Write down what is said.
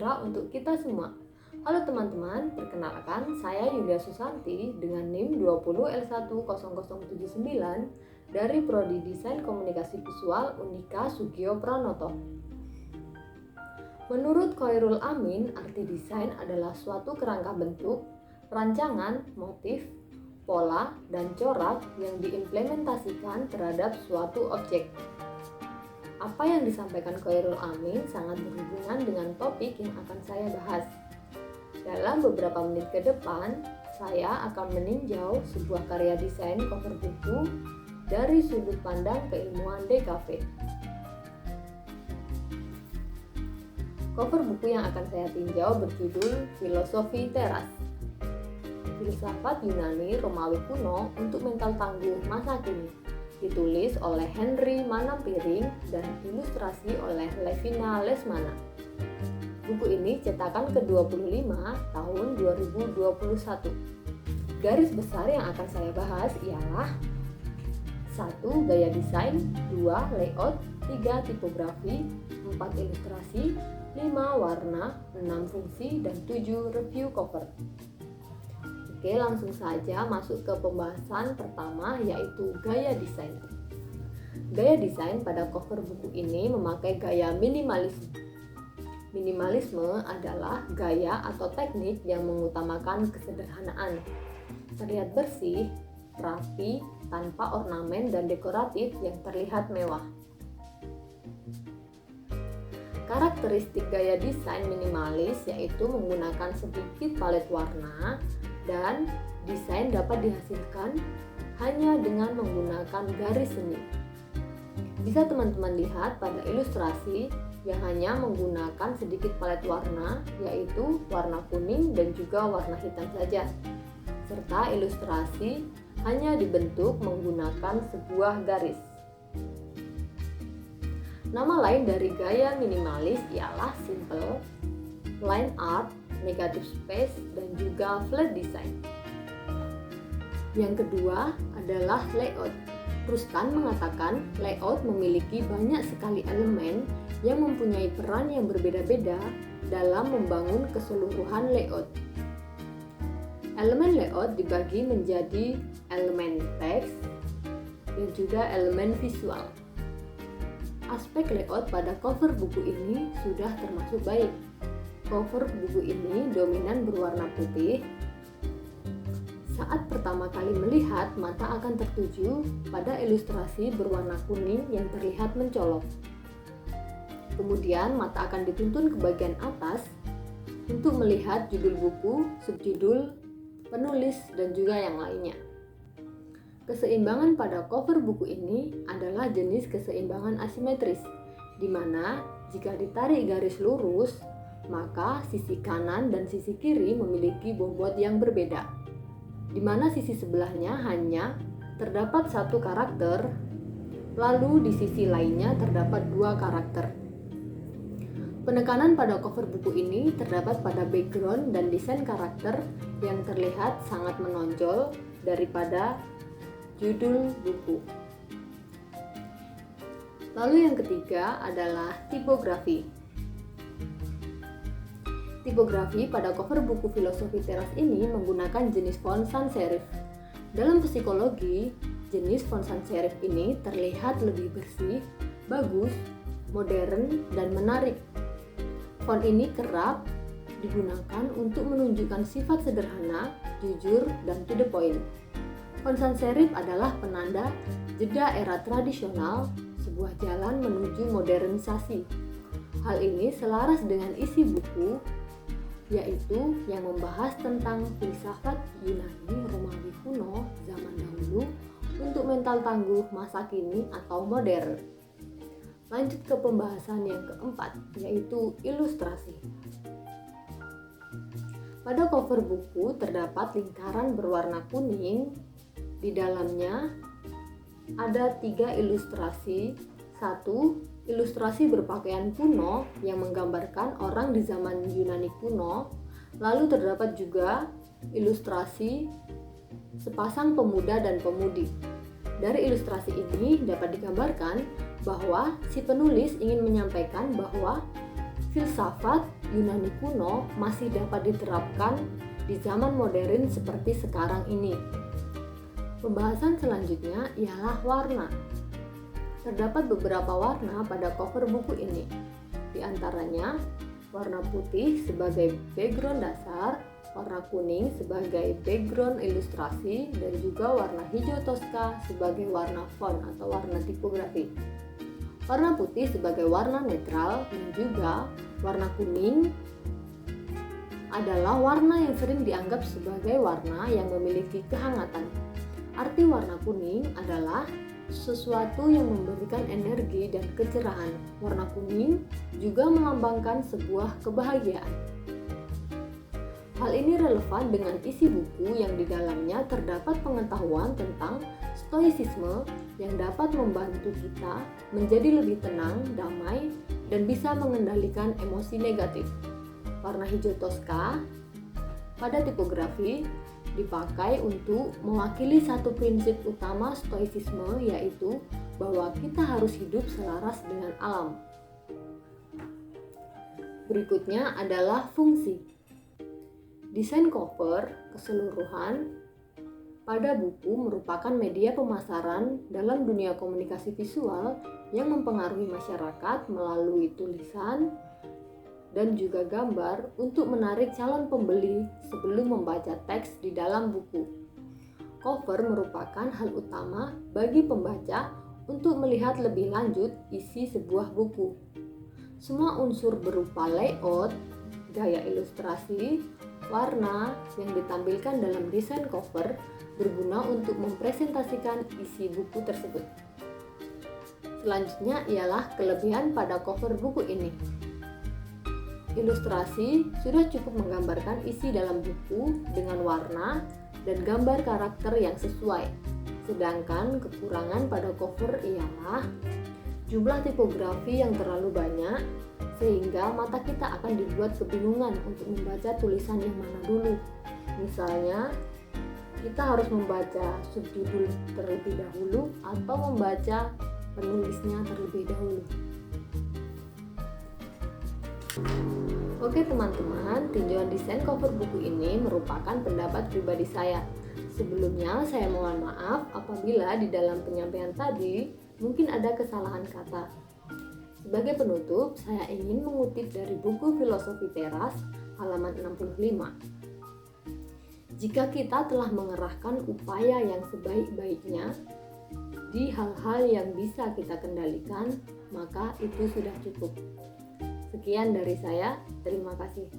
sejahtera untuk kita semua. Halo teman-teman, perkenalkan saya Yulia Susanti dengan NIM 20L10079 dari Prodi Desain Komunikasi Visual Unika Sugio Pranoto. Menurut Khairul Amin, arti desain adalah suatu kerangka bentuk, rancangan, motif, pola, dan corak yang diimplementasikan terhadap suatu objek. Apa yang disampaikan Khairul Amin sangat berhubungan dengan topik yang akan saya bahas. Dalam beberapa menit ke depan, saya akan meninjau sebuah karya desain cover buku dari sudut pandang keilmuan DKV. Cover buku yang akan saya tinjau berjudul Filosofi Teras, Filsafat Yunani Romawi Kuno untuk Mental Tangguh Masa Kini, ditulis oleh Henry Manampiring dan ilustrasi oleh Levina Lesmana. Buku ini cetakan ke-25 tahun 2021. Garis besar yang akan saya bahas ialah 1. Gaya desain, 2. Layout, 3. Tipografi, 4. Ilustrasi, 5. Warna, 6. Fungsi, dan 7. Review cover. Oke, langsung saja masuk ke pembahasan pertama, yaitu gaya desain. Gaya desain pada cover buku ini memakai gaya minimalisme. Minimalisme adalah gaya atau teknik yang mengutamakan kesederhanaan. Terlihat bersih, rapi, tanpa ornamen dan dekoratif yang terlihat mewah. Karakteristik gaya desain minimalis yaitu menggunakan sedikit palet warna, dan desain dapat dihasilkan hanya dengan menggunakan garis seni. Bisa teman-teman lihat pada ilustrasi yang hanya menggunakan sedikit palet warna, yaitu warna kuning dan juga warna hitam saja. Serta ilustrasi hanya dibentuk menggunakan sebuah garis. Nama lain dari gaya minimalis ialah simple, line art, negative space, dan juga flat design. Yang kedua adalah layout. Rustan mengatakan layout memiliki banyak sekali elemen yang mempunyai peran yang berbeda-beda dalam membangun keseluruhan layout. Elemen layout dibagi menjadi elemen teks dan juga elemen visual. Aspek layout pada cover buku ini sudah termasuk baik. Cover buku ini dominan berwarna putih. Saat pertama kali melihat, mata akan tertuju pada ilustrasi berwarna kuning yang terlihat mencolok. Kemudian mata akan dituntun ke bagian atas untuk melihat judul buku, subjudul, penulis, dan juga yang lainnya. Keseimbangan pada cover buku ini adalah jenis keseimbangan asimetris, di mana jika ditarik garis lurus, maka sisi kanan dan sisi kiri memiliki bobot yang berbeda, di mana sisi sebelahnya hanya terdapat satu karakter, lalu di sisi lainnya terdapat dua karakter. Penekanan pada cover buku ini terdapat pada background dan desain karakter yang terlihat sangat menonjol daripada judul buku. Lalu yang ketiga adalah tipografi. Tipografi pada cover buku Filosofi Teras ini menggunakan jenis font sans serif. Dalam psikologi, jenis font sans serif ini terlihat lebih bersih, bagus, modern, dan menarik. Font ini kerap digunakan untuk menunjukkan sifat sederhana, jujur, dan to the point. Font sans serif adalah penanda jeda era tradisional, sebuah jalan menuju modernisasi. Hal ini selaras dengan isi buku, yaitu yang membahas tentang filsafat Yunani Romawi kuno zaman dahulu untuk mental tangguh masa kini atau modern. Lanjut ke pembahasan yang keempat, yaitu ilustrasi. Pada cover buku terdapat lingkaran berwarna kuning. Di dalamnya ada 3 ilustrasi. 1. Ilustrasi berpakaian kuno yang menggambarkan orang di zaman Yunani kuno. Lalu terdapat juga ilustrasi sepasang pemuda dan pemudi. Dari ilustrasi ini dapat digambarkan bahwa si penulis ingin menyampaikan bahwa filsafat Yunani kuno masih dapat diterapkan di zaman modern seperti sekarang ini. Pembahasan selanjutnya ialah warna. Terdapat beberapa warna pada cover buku ini. Di antaranya, warna putih sebagai background dasar, warna kuning sebagai background ilustrasi, dan juga warna hijau toska sebagai warna font atau warna tipografi. Warna putih sebagai warna netral dan juga warna kuning adalah warna yang sering dianggap sebagai warna yang memiliki kehangatan. Arti warna kuning adalah sesuatu yang memberikan energi dan kecerahan. Warna kuning juga melambangkan sebuah kebahagiaan. Hal ini relevan dengan isi buku yang di dalamnya terdapat pengetahuan tentang stoicisme yang dapat membantu kita menjadi lebih tenang, damai, dan bisa mengendalikan emosi negatif. Warna hijau toska pada tipografi dipakai untuk mewakili satu prinsip utama stoicisme, yaitu bahwa kita harus hidup selaras dengan alam. Berikutnya adalah fungsi. Desain cover keseluruhan pada buku merupakan media pemasaran dalam dunia komunikasi visual yang mempengaruhi masyarakat melalui tulisan dan juga gambar untuk menarik calon pembeli sebelum membaca teks di dalam buku. Cover merupakan hal utama bagi pembaca untuk melihat lebih lanjut isi sebuah buku. Semua unsur berupa layout, gaya ilustrasi, warna yang ditampilkan dalam desain cover berguna untuk mempresentasikan isi buku tersebut. Selanjutnya ialah kelebihan pada cover buku ini. Ilustrasi sudah cukup menggambarkan isi dalam buku dengan warna dan gambar karakter yang sesuai. Sedangkan kekurangan pada cover ialah jumlah tipografi yang terlalu banyak, sehingga mata kita akan dibuat kebingungan untuk membaca tulisan yang mana dulu. Misalnya, kita harus membaca subjudul terlebih dahulu atau membaca penulisnya terlebih dahulu. Oke teman-teman, tinjauan desain cover buku ini merupakan pendapat pribadi saya. Sebelumnya saya mohon maaf apabila di dalam penyampaian tadi mungkin ada kesalahan kata. Sebagai penutup, saya ingin mengutip dari buku Filosofi Teras halaman 65. Jika kita telah mengerahkan upaya yang sebaik-baiknya di hal-hal yang bisa kita kendalikan, maka itu sudah cukup. Sekian dari saya, terima kasih.